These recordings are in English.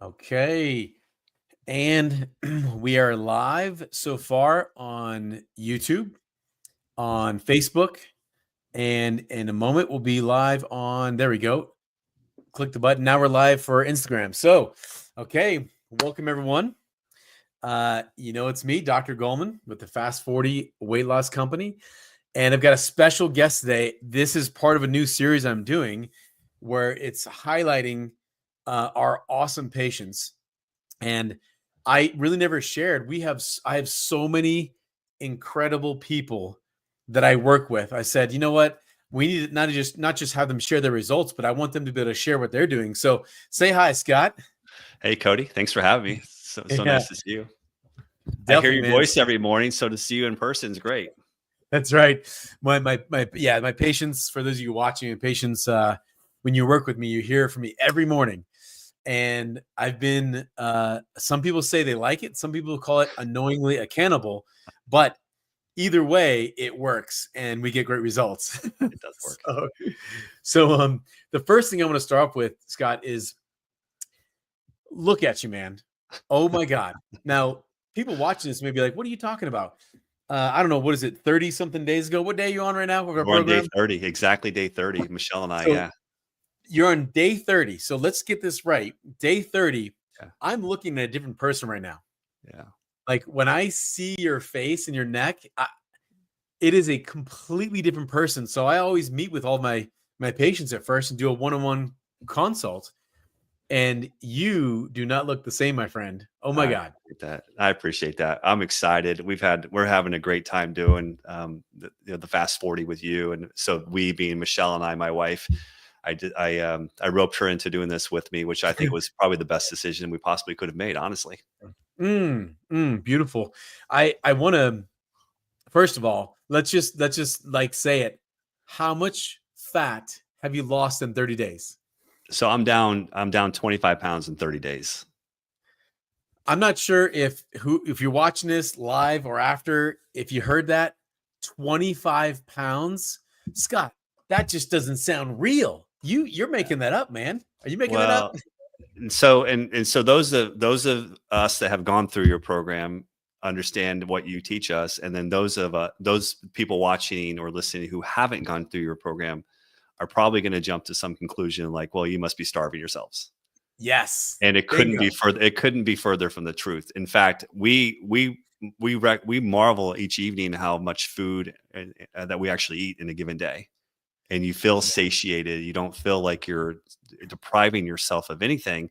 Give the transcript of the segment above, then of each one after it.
Okay. And we are live so far on YouTube, on Facebook, and in a moment we'll be live on, there we go. Click the button. Now we're live for Instagram. So, okay, welcome everyone. It's me, Dr. Golman with the FAST40 Weight Loss Company. And I've got a special guest today. This is part of a new series I'm doing where it's highlighting our awesome patients. And I really never shared. I have so many incredible people that I work with. I said, you know what? We need to not just have them share their results, but I want them to be able to share what they're doing. So say hi, Scott. Hey, Cody. Thanks for having me. So Yeah, nice to see you. I hear definitely, your man. voice every morning, so to see you in person is great. That's right. My patients, for those of you watching, my patients, when you work with me, you hear from me every morning. And I've been, some people say they like it. Some people call it annoyingly a cannibal, but either way, it works and we get great results. It does work. So the first thing I want to start off with, Scott, is look at you, man. Oh my God. Now, people watching this may be like, what are you talking about? I don't know. What is it? 30 something days ago. What day are you on right now with our We're on program? day 30, exactly day 30. Michelle and I, So yeah. you're on day 30. So let's get this right. Day 30. Yeah. I'm looking at a different person right now. Yeah. Like when I see your face and your neck, it is a completely different person. So I always meet with all my patients at first and do a one-on-one consult. And you do not look the same, my friend. Oh my God. I appreciate that. I'm excited. We're having a great time doing the Fast 40 with you. And so we, being Michelle and I, my wife, I roped her into doing this with me, which I think was probably the best decision we possibly could have made, honestly. Beautiful. I want to, first of all, let's just like say it. How much fat have you lost in 30 days? So I'm down 25 pounds in 30 days. I'm not sure if you're watching this live or after, if you heard that 25 pounds, Scott, that just doesn't sound real. You're making that up, man. Are you making that up? And so those of us that have gone through your program understand what you teach us, and then those people watching or listening who haven't gone through your program are probably going to jump to some conclusion like, well, you must be starving yourselves. Yes. And it couldn't be further. It couldn't be further from the truth. In fact, we marvel each evening how much food that we actually eat in a given day, and you feel satiated. You don't feel like you're depriving yourself of anything.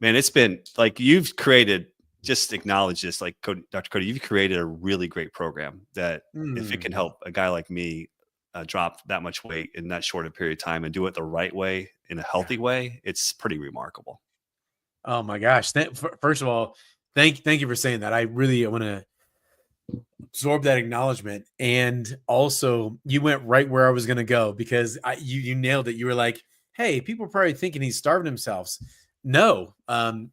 Man, it's been like you've created. Just acknowledge this, like Dr. Cody, you've created a really great program that if it can help a guy like me drop that much weight in that short a period of time and do it the right way, in a healthy way, it's pretty remarkable. Oh my gosh. First of all, thank you for saying that. I really want to absorb that acknowledgement. And also you went right where I was going to go, because you nailed it. You were like, hey, people are probably thinking he's starving himself. No,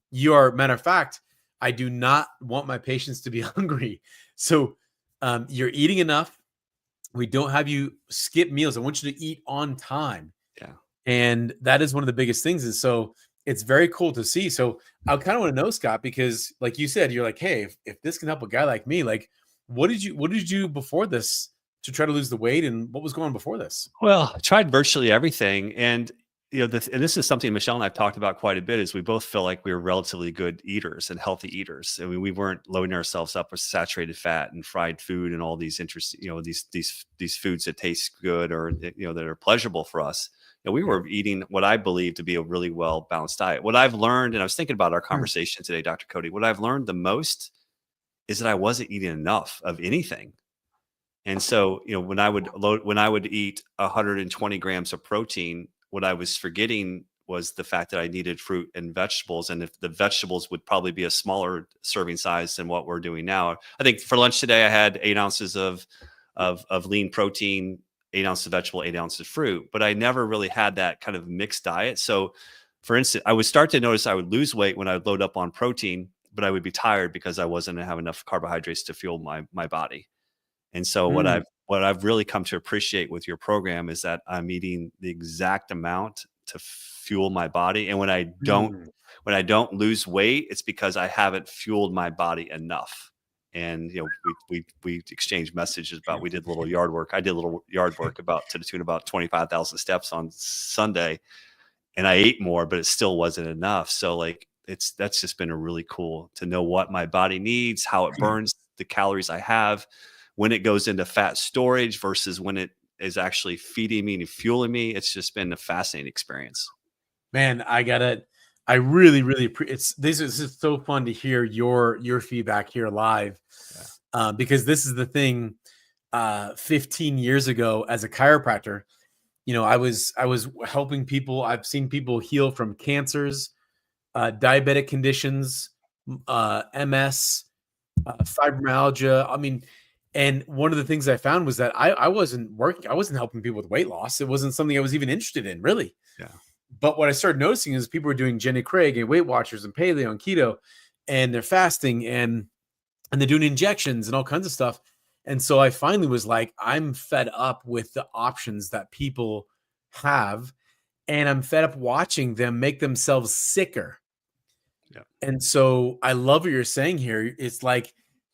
you are. Matter of fact, I do not want my patients to be hungry. So you're eating enough. We don't have you skip meals. I want you to eat on time. Yeah. And that is one of the biggest things. And so it's very cool to see. So I kind of want to know, Scott, because like you said, you're like, hey, if this can help a guy like me, like what did you do before this to try to lose the weight, and what was going on before this? Well, I tried virtually everything. And and this is something Michelle and I've talked about quite a bit, is we both feel like we were relatively good eaters and healthy eaters. I mean, we weren't loading ourselves up with saturated fat and fried food and all these interesting, these foods that taste good or, that are pleasurable for us. We were eating what I believe to be a really well balanced diet. What I've learned, and I was thinking about our conversation today, Dr. Cody, what I've learned the most is that I wasn't eating enough of anything. And so, when I would eat 120 grams of protein, what I was forgetting was the fact that I needed fruit and vegetables. And if the vegetables would probably be a smaller serving size than what we're doing now. I think for lunch today, I had 8 ounces of lean protein, 8 ounces of vegetable, 8 ounces of fruit, but I never really had that kind of mixed diet. So for instance, I would start to notice I would lose weight when I would load up on protein, but I would be tired because I wasn't have enough carbohydrates to fuel my body. And so what I've really come to appreciate with your program is that I'm eating the exact amount to fuel my body. And when I Mm. don't lose weight, it's because I haven't fueled my body enough. And we exchanged messages about, we did a little yard work. I did a little yard work about to the tune of about 25,000 steps on Sunday, and I ate more, but it still wasn't enough. So like that's just been a really cool to know what my body needs, how it burns the calories I have, when it goes into fat storage versus when it is actually feeding me and fueling me. It's just been a fascinating experience. Man, I really, really, this is so fun to hear your feedback here live. Because this is the thing, 15 years ago as a chiropractor, I was helping people. I've seen people heal from cancers, diabetic conditions, MS, fibromyalgia. I mean, and one of the things I found was that I wasn't helping people with weight loss. It wasn't something I was even interested in, really. Yeah. But what I started noticing is people were doing Jenny Craig and Weight Watchers and paleo and keto, and they're fasting and they're doing injections and all kinds of stuff. And so I finally was like, I'm fed up with the options that people have, and I'm fed up watching them make themselves sicker. Yeah. And so I love what you're saying here. It's like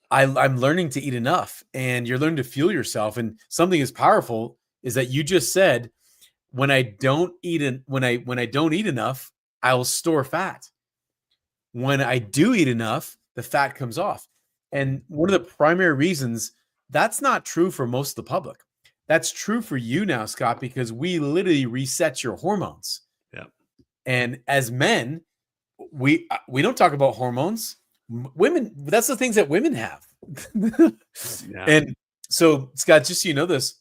I'm learning to eat enough, and you're learning to fuel yourself. And something as powerful is that you just said, when I don't eat when I don't eat enough, I'll store fat. When I do eat enough, the fat comes off. And one of the primary reasons that's not true for most of the public. That's true for you now, Scott, because we literally reset your hormones. Yeah. And as men, we don't talk about hormones. Women, that's the things that women have. Yeah. And so, Scott, just so you know this,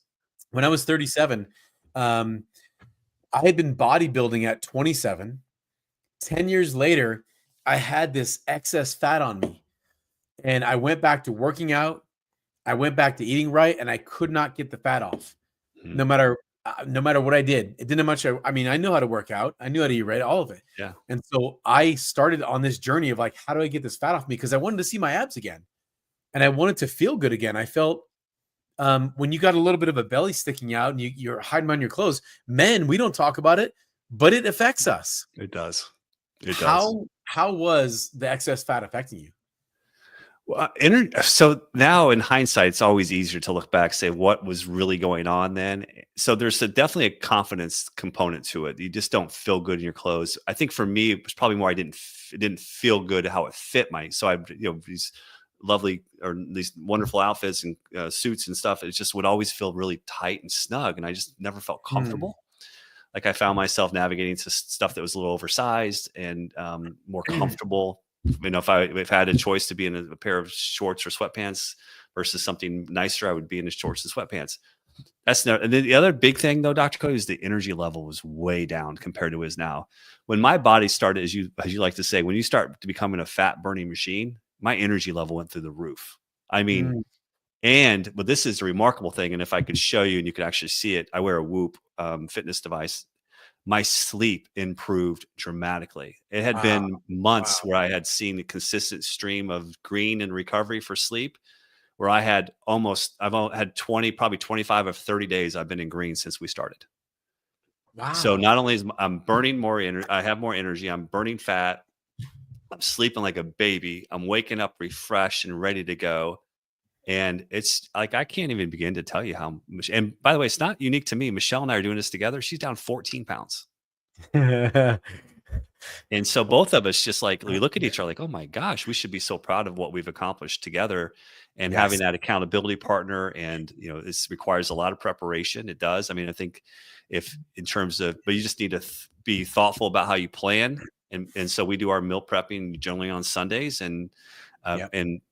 when I was 37, I had been bodybuilding at 27. 10 years later, I had this excess fat on me, and I went back to working out. I went back to eating right, and I could not get the fat off. Mhm. No matter what I did. It didn't much. I mean, I know how to work out. I knew how to eat right, all of it. Yeah. And so I started on this journey of like, how do I get this fat off me? Because I wanted to see my abs again, and I wanted to feel good again. I felt when you got a little bit of a belly sticking out and you're hiding behind your clothes, men, we don't talk about it, but it affects us. It does. It does. How was the excess fat affecting you? Well, so now in hindsight, it's always easier to look back, say what was really going on then. So there's definitely a confidence component to it. You just don't feel good in your clothes. I think for me, it was probably more it didn't feel good how it fit my. So I, these lovely or these wonderful outfits and suits and stuff. It just would always feel really tight and snug, and I just never felt comfortable. Like I found myself navigating to stuff that was a little oversized and more comfortable. If I had a choice to be in a pair of shorts or sweatpants versus something nicer, I would be in the shorts and sweatpants. And then the other big thing though, Dr. Cody, is the energy level was way down compared to is now. When my body started, as you like to say, when you start to becoming a fat burning machine, my energy level went through the roof. I mean, but this is a remarkable thing. And if I could show you and you could actually see it, I wear a Whoop fitness device. My sleep improved dramatically. It had been months where I had seen a consistent stream of green and recovery for sleep, where I've had 20, probably 25 of 30 days I've been in green since we started. Wow. So not only is I'm burning more energy, I have more energy, I'm burning fat, I'm sleeping like a baby, I'm waking up refreshed and ready to go. And it's like, I can't even begin to tell you how much. And by the way, it's not unique to me. Michelle and I are doing this together. She's down 14 pounds. And so both of us just like, we look at each other like, oh my gosh, we should be so proud of what we've accomplished together, and having that accountability partner. And, this requires a lot of preparation. It does. I mean, I think but you just need to be thoughtful about how you plan. And so we do our meal prepping generally on Sundays, and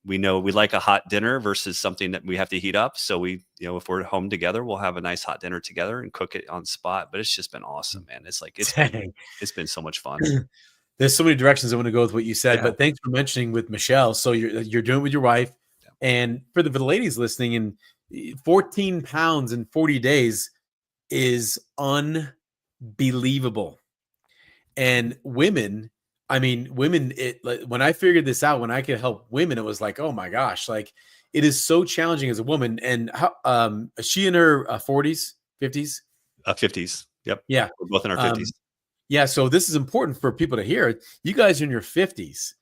we know we like a hot dinner versus something that we have to heat up. So we, if we're home together, we'll have a nice hot dinner together and cook it on spot. But it's just been awesome, man. It's like, it's been so much fun. There's so many directions I want to go with what you said, but thanks for mentioning with Michelle. So you're doing it with your wife, and for the ladies listening, and 14 pounds in 40 days is unbelievable. And women, when I figured this out, when I could help women, it was like, oh my gosh, like it is so challenging as a woman. And how, is she in her 40s, 50s? 50s. Yep. Yeah. We're both in our 50s. Yeah. So this is important for people to hear. You guys are in your 50s,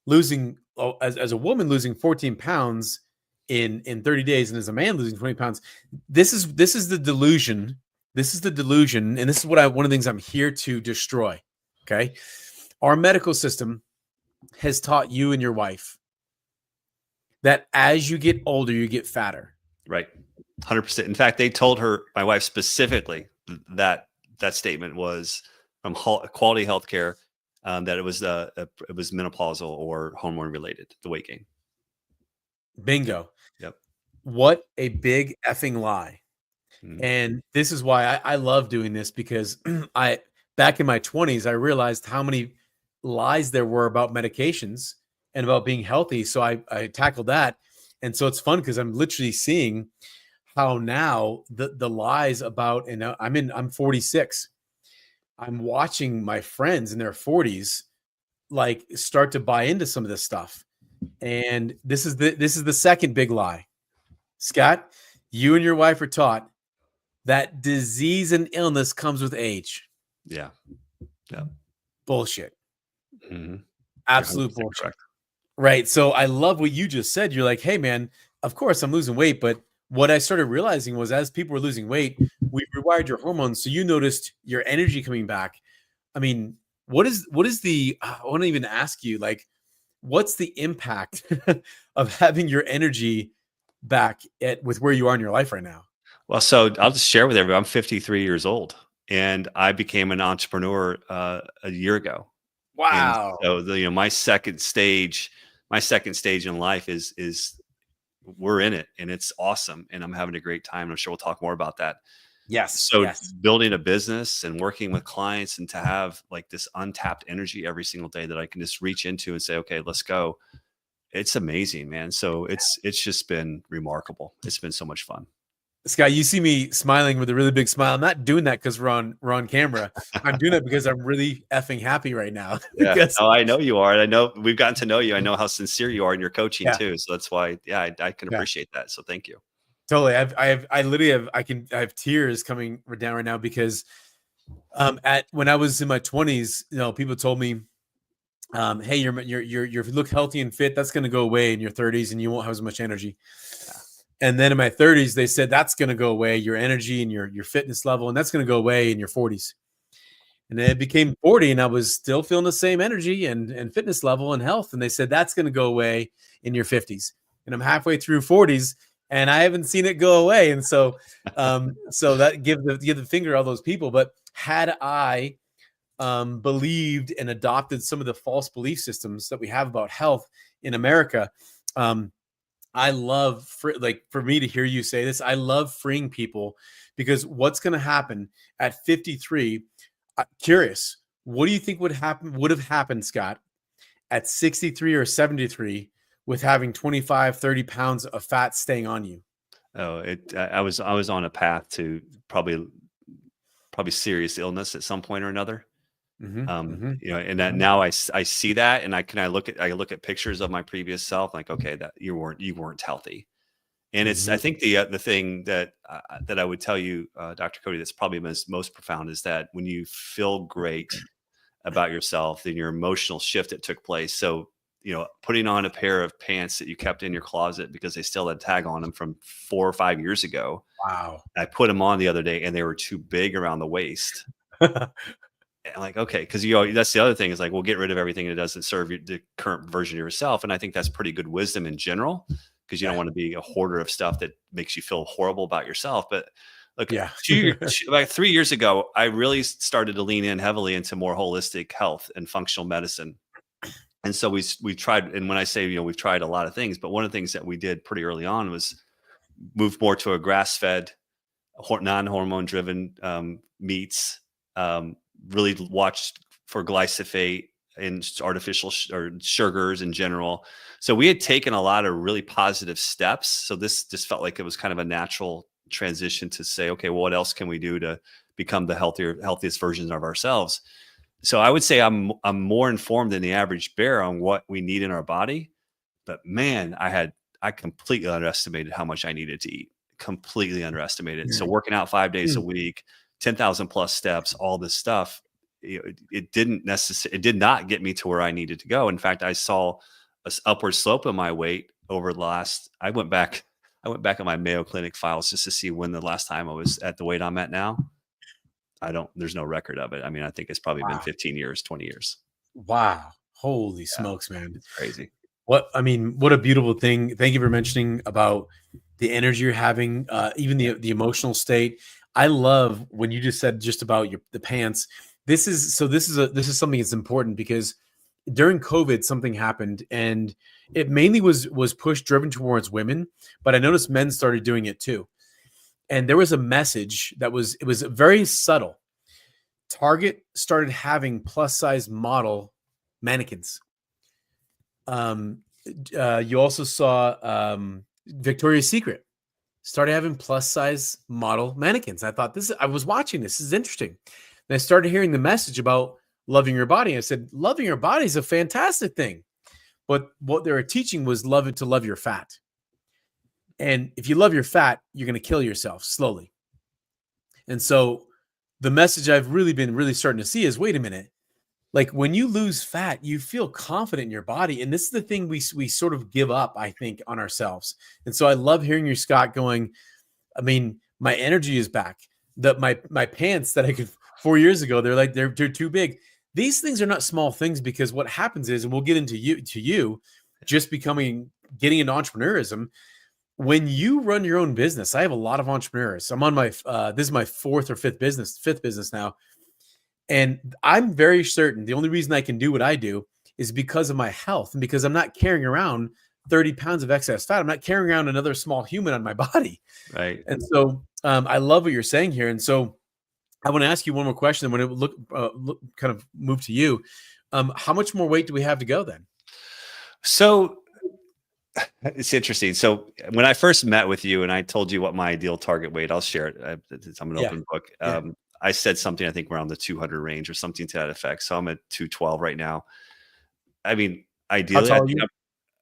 losing, as a woman, losing 14 pounds in 30 days, and as a man losing 20 pounds. This is the delusion. This is the delusion. And this is one of the things I'm here to destroy. Okay. Our medical system has taught you and your wife that as you get older, you get fatter. Right. 100%. In fact, they told my wife specifically, that statement was from Quality Healthcare, that it was menopausal or hormone related, the weight gain. Bingo. Yep. What a big effing lie. Mhm. And this is why I love doing this, because back in my 20s, I realized how many lies there were about medications and about being healthy. So I tackled that. And so it's fun because I'm literally seeing how now the lies about, and I'm 46. I'm watching my friends in their 40s like start to buy into some of this stuff. And this is the second big lie. Scott, you and your wife are taught that disease and illness comes with age. Yeah. Yeah. Bullshit. Mm-hmm. Absolute bullshit. Correct. Right. So I love what you just said. You're like, hey, man, of course I'm losing weight. But what I started realizing was as people were losing weight, we rewired your hormones. So you noticed your energy coming back. I mean, what is the, I want to even ask you, like, what's the impact of having your energy back with where you are in your life right now? Well, so I'll just share with everybody, I'm 53 years old and I became an entrepreneur a year ago. Wow. And so my second stage in life is we're in it and it's awesome and I'm having a great time. I'm sure we'll talk more about that. Yes. So yes. building a business and working with clients and to have like this untapped energy every single day that I can just reach into and say, okay, let's go. It's amazing, man. So it's just been remarkable. It's been so much fun. Scott, you see me smiling with a really big smile. I'm not doing that because we're on camera. I'm doing it because I'm really effing happy right now. Yeah, because, no, I know you are. And I know we've gotten to know you. I know how sincere you are in your coaching too. So that's why, I can appreciate that. So thank you. Totally. I literally have tears coming down right now because when I was in my 20s, people told me, hey, you look healthy and fit. That's going to go away in your 30s and you won't have as much energy. And then in my 30s, they said that's going to go away, your energy and your fitness level, and that's going to go away in your 40s. And then it became 40, and I was still feeling the same energy and fitness level and health. And they said that's going to go away in your 50s. And I'm halfway through 40s, and I haven't seen it go away. And so, so that give the finger to all those people. But had I believed and adopted some of the false belief systems that we have about health in America, I love for me to hear you say this. I love freeing people because what's going to happen at 53? Curious, what do you think would have happened, Scott, at 63 or 73 with having 25, 30 pounds of fat staying on you? Oh, I was on a path to probably serious illness at some point or another. And that now I see that and I look at pictures of my previous self, like, okay, that you weren't healthy. And it's, I think the thing that I would tell you, Dr. Cody, that's probably most profound is that when you feel great about yourself, then your emotional shift that took place. So, putting on a pair of pants that you kept in your closet because they still had tag on them from 4 or 5 years ago. Wow. I put them on the other day and they were too big around the waist. And like, okay, because that's the other thing is like, we'll get rid of everything that doesn't serve the current version of yourself. And I think that's pretty good wisdom in general, because you don't want to be a hoarder of stuff that makes you feel horrible about yourself. But look, about 3 years ago, I really started to lean in heavily into more holistic health and functional medicine. And so we tried, and when I say, we've tried a lot of things, but one of the things that we did pretty early on was move more to a grass-fed, non-hormone driven meats, really watched for glyphosate and artificial or sugars in general. So we had taken a lot of really positive steps. So this just felt like it was kind of a natural transition to say, okay, well, what else can we do to become the healthiest versions of ourselves? So I would say I'm more informed than the average bear on what we need in our body. But man, I completely underestimated how much I needed to eat. Completely underestimated. So working out 5 days a week, 10,000 plus steps, all this stuff, it did not get me to where I needed to go. In fact, I saw a upward slope in my weight over the last. I went back on my Mayo Clinic files just to see when the last time I was at the weight I'm at now. There's no record of it. I mean, I think it's probably been 15 years, 20 years. Wow. Holy Yeah, smokes, man. it's crazy. What a beautiful thing. Thank you for mentioning about the energy you're having, even the emotional state. I love when you just said just about the pants. This is something that's important because during COVID, something happened and it mainly was driven towards women, but I noticed men started doing it too. And there was a message it was very subtle. Target started having plus size model mannequins. You also saw Victoria's Secret started having plus size model mannequins. I thought I was watching this is interesting. And I started hearing the message about loving your body. I said, loving your body is a fantastic thing. But what they were teaching was to love your fat. And if you love your fat, you're going to kill yourself slowly. And so the message I've been starting to see is, wait a minute. Like when you lose fat, you feel confident in your body. And this is the thing we sort of give up, I think, on ourselves. And so I love hearing you, Scott, going, I mean, my energy is back. My pants that I could 4 years ago, they're too big. These things are not small things because what happens is, and we'll get into you just getting into entrepreneurism. When you run your own business, I have a lot of entrepreneurs. I'm on my, this is my fifth business now. And I'm very certain the only reason I can do what I do is because of my health and because I'm not carrying around 30 pounds of excess fat. I'm not carrying around another small human on my body. Right. And so I love what you're saying here. And so I want to ask you one more question. And when it kind of move to you, how much more weight do we have to go then? So it's interesting. So when I first met with you and I told you what my ideal target weight, I'll share it. I'm an open book. I said something, I think around the 200 range or something to that effect. So I'm at 212 right now. I mean, ideally, How tall are you?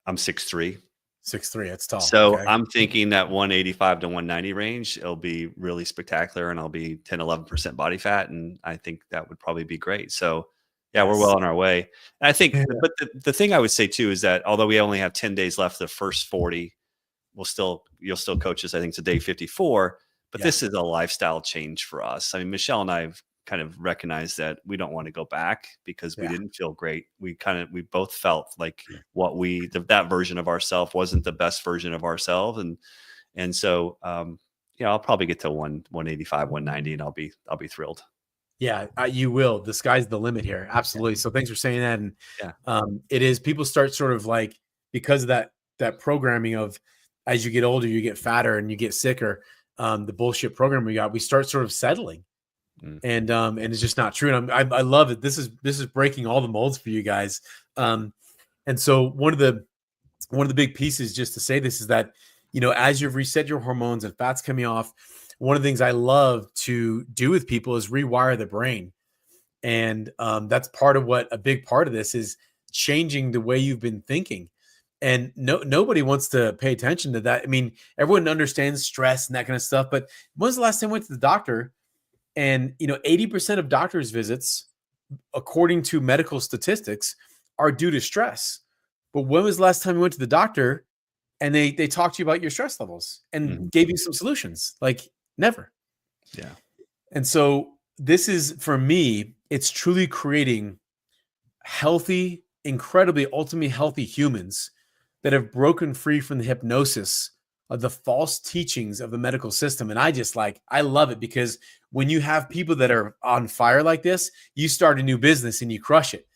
I'm 6'3". 6'3", that's tall. So okay. I'm thinking that 185 to 190 range, it'll be really spectacular and I'll be 10, 11% body fat. And I think that would probably be great. So yeah, we're well on our way. And I think, but the thing I would say too, is that although we only have 10 days left, the first 40, you'll still coach us. I think it's a day 54, but this is a lifestyle change for us. I mean, Michelle and I have kind of recognized that we don't want to go back because we didn't feel great. We both felt like that version of ourselves wasn't the best version of ourselves. And so, I'll probably get to 185, 190 and I'll be thrilled. Yeah, you will. The sky's the limit here. Absolutely. So thanks for saying that. And it is, people start sort of like, because of that programming of, as you get older, you get fatter and you get sicker. The bullshit program we start sort of settling. And it's just not true. And I love it. This is breaking all the molds for you guys. And so one of the big pieces, just to say this, is that, as you've reset your hormones and fat's coming off, one of the things I love to do with people is rewire the brain. And that's a big part of this is changing the way you've been thinking. And nobody wants to pay attention to that. I mean, everyone understands stress and that kind of stuff, but when's the last time you went to the doctor? And 80% of doctors' visits, according to medical statistics, are due to stress. But when was the last time you went to the doctor and they talked to you about your stress levels and gave you some solutions? Like, never. Yeah. And so this is, for me, it's truly creating healthy, incredibly, ultimately healthy humans that have broken free from the hypnosis of the false teachings of the medical system. And I love it, because when you have people that are on fire like this, you start a new business and you crush it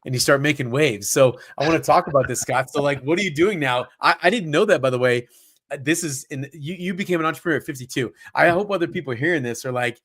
and you start making waves. So I want to talk about this, Scott. So what are you doing now? I didn't know that, by the way. You became an entrepreneur at 52. I hope other people hearing this are like,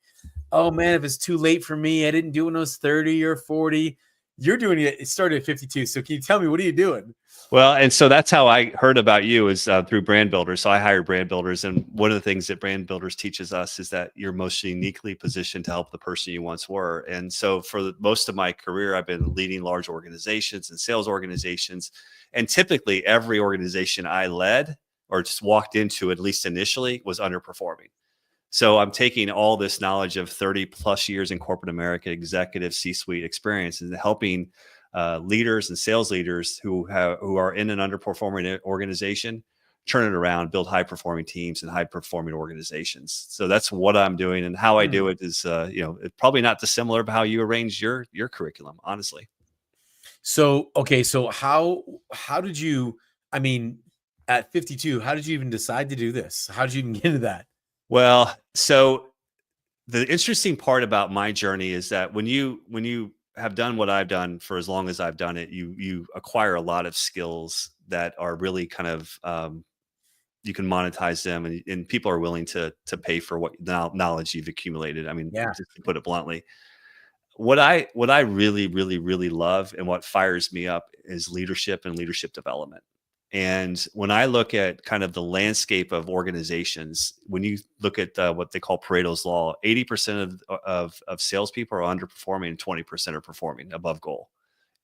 oh man, if it's too late for me, I didn't do it when I was 30 or 40. You're doing it. It started at 52. So can you tell me, what are you doing? Well, and so that's how I heard about you, is through brand builders. So I hired brand builders. And one of the things that brand builders teaches us is that you're most uniquely positioned to help the person you once were. And so for most of my career, I've been leading large organizations and sales organizations. And typically every organization I led or just walked into, at least initially, was underperforming. So I'm taking all this knowledge of 30 plus years in corporate America, executive C-suite experience, and helping leaders and sales leaders who are in an underperforming organization turn it around, build high performing teams and high performing organizations. So that's what I'm doing, and how I do it is, it's probably not dissimilar to how you arrange your curriculum, honestly. So, okay. So how did you, I mean, at 52, how did you even decide to do this? How did you even get into that? Well, so the interesting part about my journey is that when you have done what I've done for as long as I've done it, you acquire a lot of skills that are really kind of, you can monetize them, and people are willing to pay for what knowledge you've accumulated. I mean, Yeah. just to put it bluntly, what I really, really, really love and what fires me up is leadership and leadership development. And when I look at kind of the landscape of organizations, when you look at what they call Pareto's law, 80% of salespeople are underperforming and 20% are performing above goal.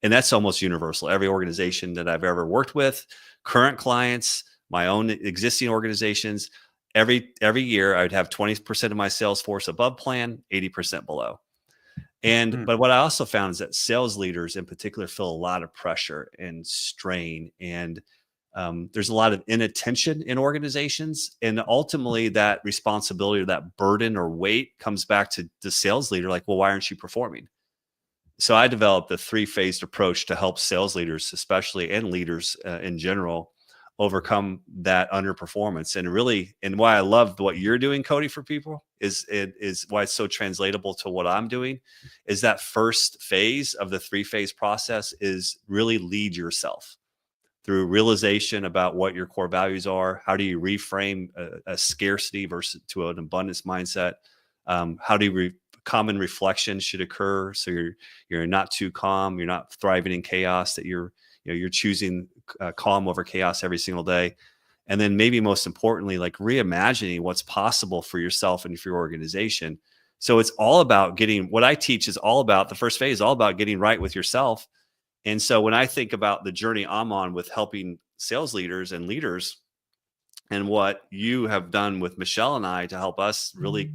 And that's almost universal. Every organization that I've ever worked with, current clients, my own existing organizations, every year I would have 20% of my sales force above plan, 80% below. Mm. But what I also found is that sales leaders in particular feel a lot of pressure and strain, and there's a lot of inattention in organizations, and ultimately that responsibility or that burden or weight comes back to the sales leader. Like, well, why aren't you performing? So I developed a 3-phased approach to help sales leaders, especially, and leaders in general, overcome that underperformance. And why I love what you're doing, Cody, for people is why it's so translatable to what I'm doing. Is that first phase of the 3-phase process is really lead yourself through realization about what your core values are. How do you reframe a scarcity versus to an abundance mindset? How do you common reflection should occur, so you're not too calm, you're not thriving in chaos, that you're choosing calm over chaos every single day. And then maybe most importantly, like reimagining what's possible for yourself and for your organization. So it's all about what I teach is all about, the first phase is all about getting right with yourself. And so when I think about the journey I'm on with helping sales leaders and leaders, and what you have done with Michelle and I to help us really,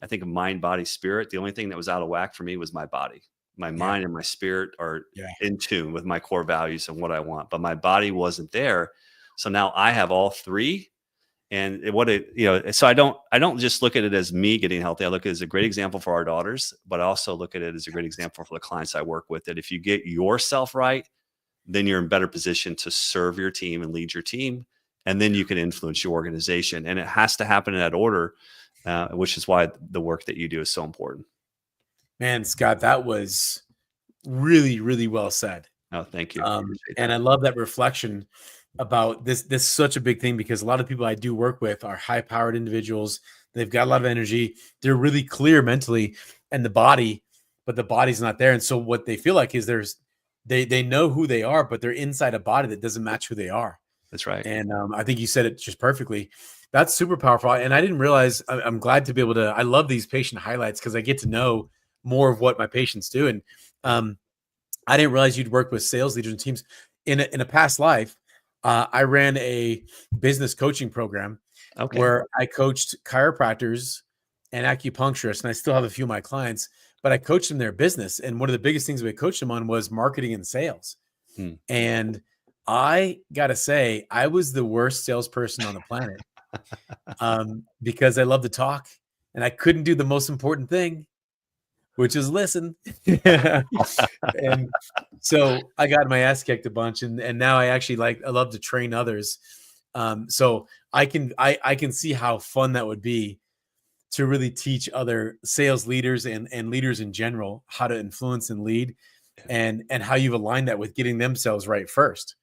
I think, of mind, body, spirit. The only thing that was out of whack for me was my body. My Yeah. mind and my spirit are Yeah. in tune with my core values and what I want, but my body wasn't there. So now I have all three. And so I don't just look at it as me getting healthy. I look at it as a great example for our daughters, but I also look at it as a great example for the clients I work with, that if you get yourself right, then you're in better position to serve your team and lead your team. And then you can influence your organization. And it has to happen in that order, which is why the work that you do is so important. Man, Scott, that was really, really well said. Oh, thank you. Appreciate And that. I love that reflection about this. This is such a big thing, because a lot of people I do work with are high-powered individuals. They've got a lot of energy. They're really clear mentally, and but the body's not there. And so what they feel like is they know who they are, but they're inside a body that doesn't match who they are. That's right. And I think you said it just perfectly. That's super powerful. And I didn't realize. I'm glad to be able to. I love these patient highlights, because I get to know more of what my patients do. And I didn't realize you'd work with sales leaders and teams. In a past life, I ran a business coaching program Okay. where I coached chiropractors and acupuncturists, and I still have a few of my clients, but I coached them their business. And one of the biggest things we coached them on was marketing and sales. Hmm. And I got to say, I was the worst salesperson on the planet, because I love to talk and I couldn't do the most important thing, which is listen. And so I got my ass kicked a bunch, and now I actually I love to train others. So I can see how fun that would be, to really teach other sales leaders and leaders in general how to influence and lead, and how you've aligned that with getting themselves right first.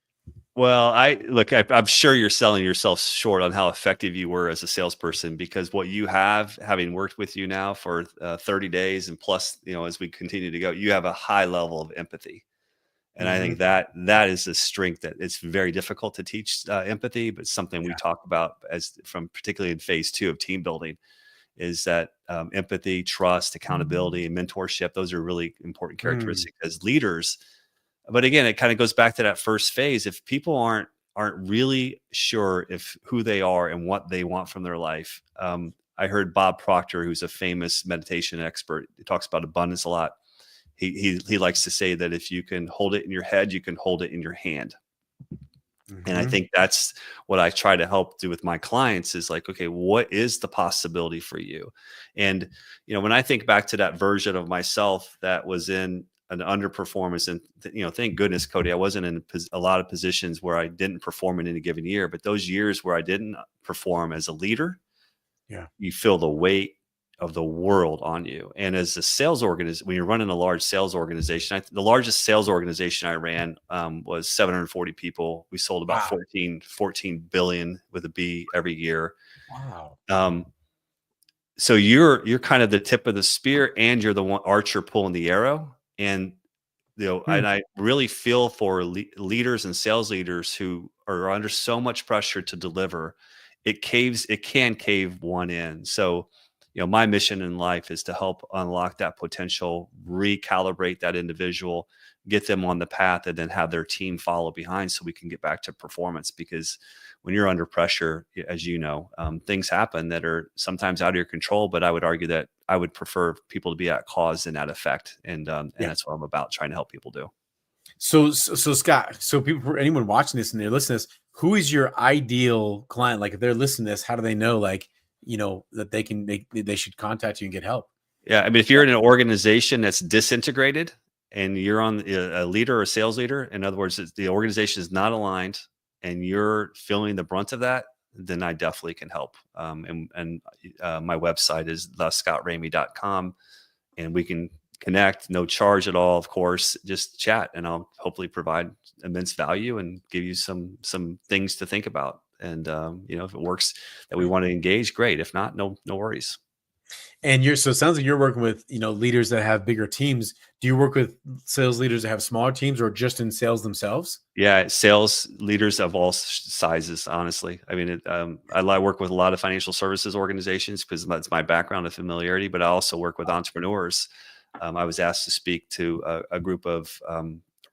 Well, I'm sure you're selling yourself short on how effective you were as a salesperson, because what you have, having worked with you now for 30 days and plus, as we continue to go, you have a high level of empathy. And I think that is a strength that it's very difficult to teach, empathy, but something we Yeah. talk about particularly in phase 2 of team building, is that empathy, trust, accountability, and mentorship. Those are really important Mm. characteristics as leaders. But again, it kind of goes back to that first phase. If people aren't really sure if who they are and what they want from their life, I heard Bob Proctor, who's a famous meditation expert, he talks about abundance a lot. He likes to say that if you can hold it in your head, you can hold it in your hand. And I think that's what I try to help do with my clients is like, okay, what is the possibility for you? And, when I think back to that version of myself that was in an underperformance, and, thank goodness, Cody, I wasn't in a lot of positions where I didn't perform in any given year, but those years where I didn't perform as a leader, you feel the weight of the world on you. And as a sales organization, when you're running a large sales organization, the largest sales organization I ran was 740 people. We sold about 14 billion with a B every year. Wow. So you're kind of the tip of the spear, and you're the one archer pulling the arrow. And and I really feel for leaders and sales leaders who are under so much pressure to deliver. It can cave one in. So, my mission in life is to help unlock that potential, recalibrate that individual, get them on the path, and then have their team follow behind so we can get back to performance. Because when you're under pressure, as you know, things happen that are sometimes out of your control, but I would argue that I would prefer people to be at cause and at effect. And that's what I'm about, trying to help people do. So Scott, so people, anyone watching this and they're listening to this, who is your ideal client? Like if they're listening to this, how do they know, like, that they should contact you and get help? Yeah. I mean, if you're in an organization that's disintegrated and you're on a leader or a sales leader, in other words, the organization is not aligned and you're feeling the brunt of that, then I definitely can help. And my website is thescottramey.com, and we can connect, no charge at all, of course, just chat, and I'll hopefully provide immense value and give you some things to think about. And if it works that we want to engage, great. If not, no worries. And so it sounds like you're working with, leaders that have bigger teams. Do you work with sales leaders that have smaller teams, or just in sales themselves? Yeah, sales leaders of all sizes, honestly. I mean, I work with a lot of financial services organizations because that's my background of familiarity, but I also work with entrepreneurs. I was asked to speak to a group of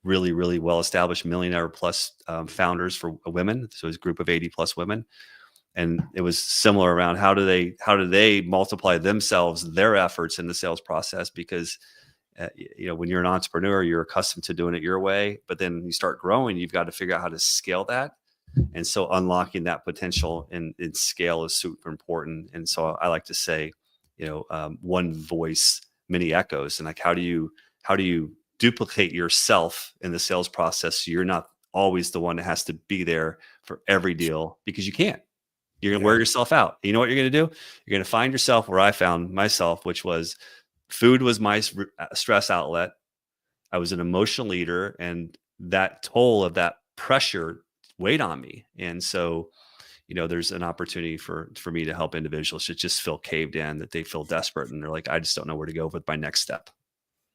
really, really well-established millionaire plus founders for women. So it's a group of 80 plus women. And it was similar around how do they multiply themselves, their efforts in the sales process? Because when you're an entrepreneur, you're accustomed to doing it your way, but then you start growing, you've got to figure out how to scale that. And so unlocking that potential in scale is super important. And so I like to say, one voice, many echoes. And like, how do you duplicate yourself in the sales process so you're not always the one that has to be there for every deal? Because you can't. You're going to wear yourself out. You know what you're going to do? You're going to find yourself where I found myself, which was food was my stress outlet. I was an emotional leader, and that toll of that pressure weighed on me. And so, there's an opportunity for me to help individuals that just feel caved in, that they feel desperate, and they're like, I just don't know where to go with my next step.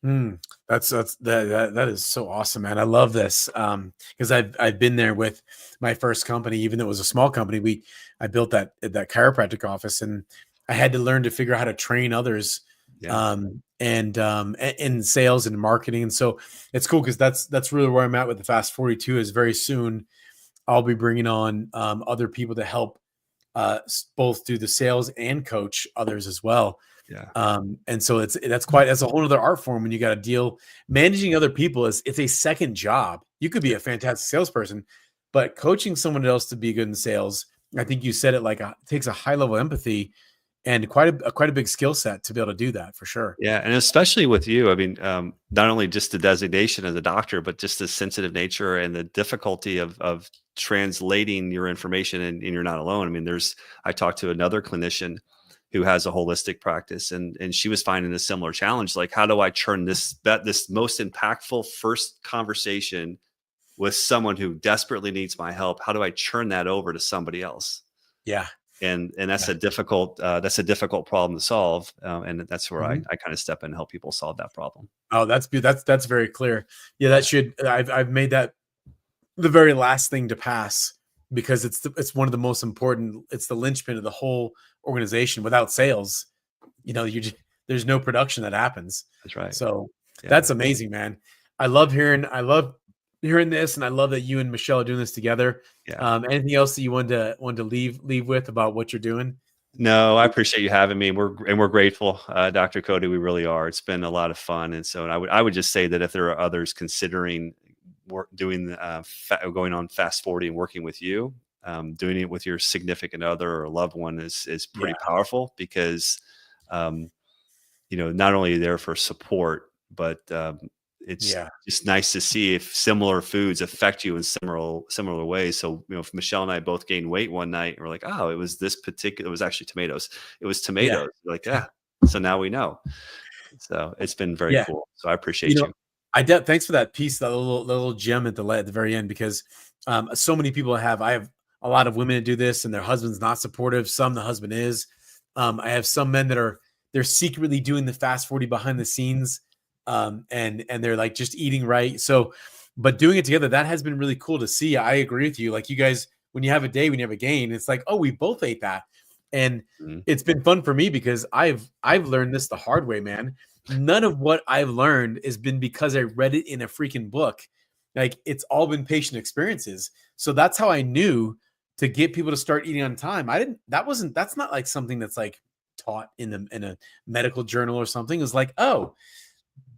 That is so awesome, man. I love this. Because I've been there with my first company, even though it was a small company. I built that chiropractic office, and I had to learn to figure out how to train others, and in sales and marketing. And so it's cool because that's really where I'm at with the FAST40 too. Is very soon I'll be bringing on other people to help both do the sales and coach others as well. Yeah. And so that's a whole other art form when you got to deal managing other people. It's a second job. You could be a fantastic salesperson, but coaching someone else to be good in sales, I think you said it like it takes a high level of empathy and quite a big skill set to be able to do that, for sure. Yeah. And especially with you, I mean, not only just the designation as a doctor, but just the sensitive nature and the difficulty of translating your information, and you're not alone. I mean, I talked to another clinician who has a holistic practice, and she was finding a similar challenge. Like, how do I turn this most impactful first conversation with someone who desperately needs my help? How do I churn that over to somebody else? Yeah. And that's a difficult problem to solve. And that's where I kind of step in and help people solve that problem. Oh, that's very clear. Yeah. I've made that the very last thing to pass, because it's one of the most important. It's the linchpin of the whole organization. Without sales, there's no production that happens. That's right. So that's amazing, man. I love hearing this, and I love that you and Michelle are doing this together. Yeah. Anything else that you want to leave with about what you're doing? No, I appreciate you having me. We're grateful, Dr. Cody. We really are. It's been a lot of fun, and so I would just say that if there are others considering doing going on FAST40 and working with you, doing it with your significant other or loved one is pretty Yeah. powerful because not only there for support, but it's Yeah. just nice to see if similar foods affect you in similar ways. So, if Michelle and I both gained weight one night and we're like, oh, it was actually tomatoes. It was Yeah. tomatoes. We're like, yeah. So now we know. So it's been very Yeah. cool. So I You appreciate know, you. thanks for that piece, that little gem at the very end, because so many people I have a lot of women that do this and their husband's not supportive. Some the husband is. I have some men that they're secretly doing the FAST40 behind the scenes, and they're like just eating right. So, but doing it together, that has been really cool to see. I agree with you. Like you guys, when you have a gain, it's like, oh, we both ate that, and Mhm. it's been fun for me because I've learned this the hard way, man. None of what I've learned has been because I read it in a freaking book. Like it's all been patient experiences. So that's how I knew to get people to start eating on time. That's not like something that's like taught in a medical journal or something. It's like, oh,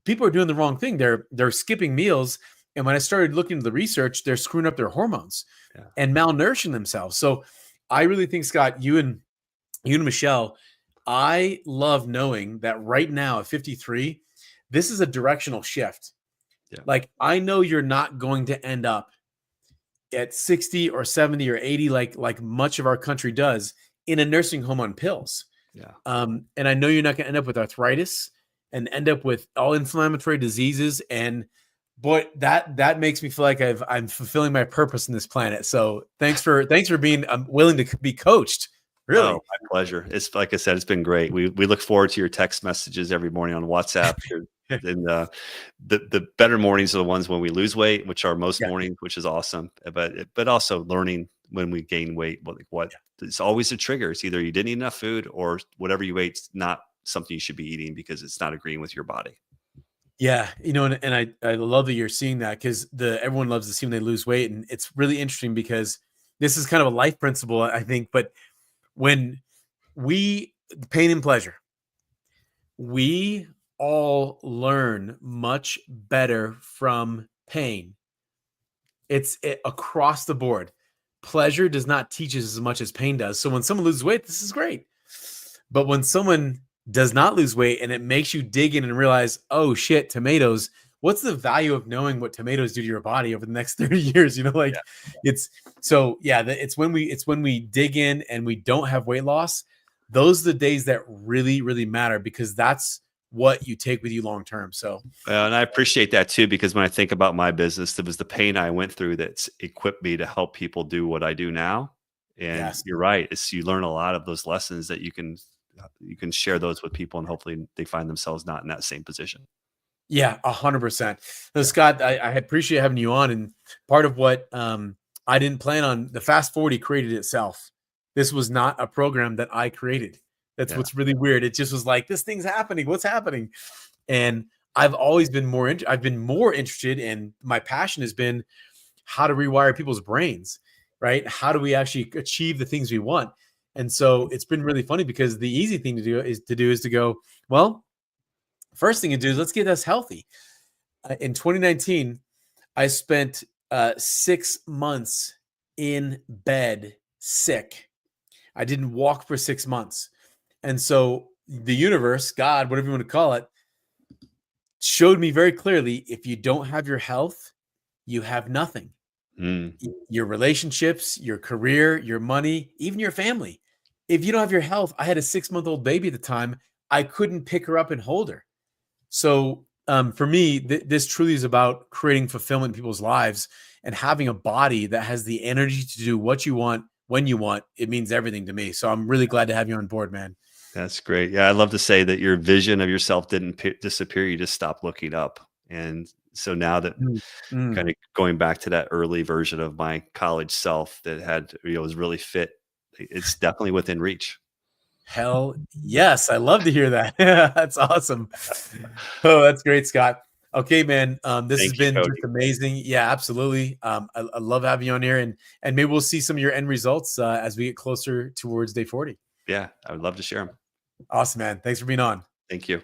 people are doing the wrong thing. They're skipping meals. And when I started looking into the research, they're screwing up their hormones and malnourishing themselves. So I really think, Scott, you and Michelle, I love knowing that right now at 53, this is a directional shift. Yeah. Like I know you're not going to end up at 60 or 70 or 80 like much of our country does in a nursing home on pills. Yeah. And I know you're not going to end up with arthritis and end up with all inflammatory diseases. And boy, that makes me feel like I'm fulfilling my purpose in this planet. So thanks for being willing to be coached. Really. Oh, my pleasure. It's like I said, it's been great. We look forward to your text messages every morning on WhatsApp. And the better mornings are the ones when we lose weight, which are most Yeah. mornings, which is awesome. But also learning when we gain weight, it's always a trigger. It's either you didn't eat enough food or whatever you ate is not something you should be eating because it's not agreeing with your body. Yeah, and I love that you're seeing that because everyone loves to see when they lose weight, and it's really interesting because this is kind of a life principle, I think. But when pain and pleasure, we all learn much better from pain. It's across the board. Pleasure does not teach us as much as pain does. So when someone loses weight, this is great. But when someone does not lose weight and it makes you dig in and realize, oh shit, tomatoes, what's the value of knowing what tomatoes do to your body over the next 30 years? It's when we dig in and we don't have weight loss. Those are the days that really, really matter because that's what you take with you long term. So And I appreciate that too, because when I think about my business, it was the pain I went through that's equipped me to help people do what I do now. And yes. you're right. You learn a lot of those lessons that you can share those with people and hopefully they find themselves not in that same position. Yeah, 100%. So, Scott, I appreciate having you on. And part of what I didn't plan on, the FAST40 created itself. This was not a program that I created. That's Yeah. what's really weird. It just was like, this thing's happening. What's happening? And I've always been I've been more interested, and my passion has been how to rewire people's brains, right? How do we actually achieve the things we want? And so it's been really funny because the easy thing to do is to go, well, first thing to do is let's get us healthy. In 2019, I spent 6 months in bed sick. I didn't walk for 6 months. And so the universe, God, whatever you want to call it, showed me very clearly if you don't have your health, you have nothing. Your relationships, your career, your money, even your family. If you don't have your health, I had a 6-month-old baby at the time. I couldn't pick her up and hold her. So for me, this truly is about creating fulfillment in people's lives and having a body that has the energy to do what you want when you want. It means everything to me. So I'm really glad to have you on board, man. That's great. Yeah, I love to say that your vision of yourself didn't disappear. You just stopped looking up. And so now that kind of going back to that early version of my college self that was really fit, it's definitely within reach. Hell yes. I love to hear that. That's awesome. Oh, that's great, Scott. Okay, man. This has Thank you, been Cody. just amazing. Yeah, absolutely. I love having you on here, and maybe we'll see some of your end results as we get closer towards day 40. Yeah, I would love to share them. Awesome, man. Thanks for being on. Thank you.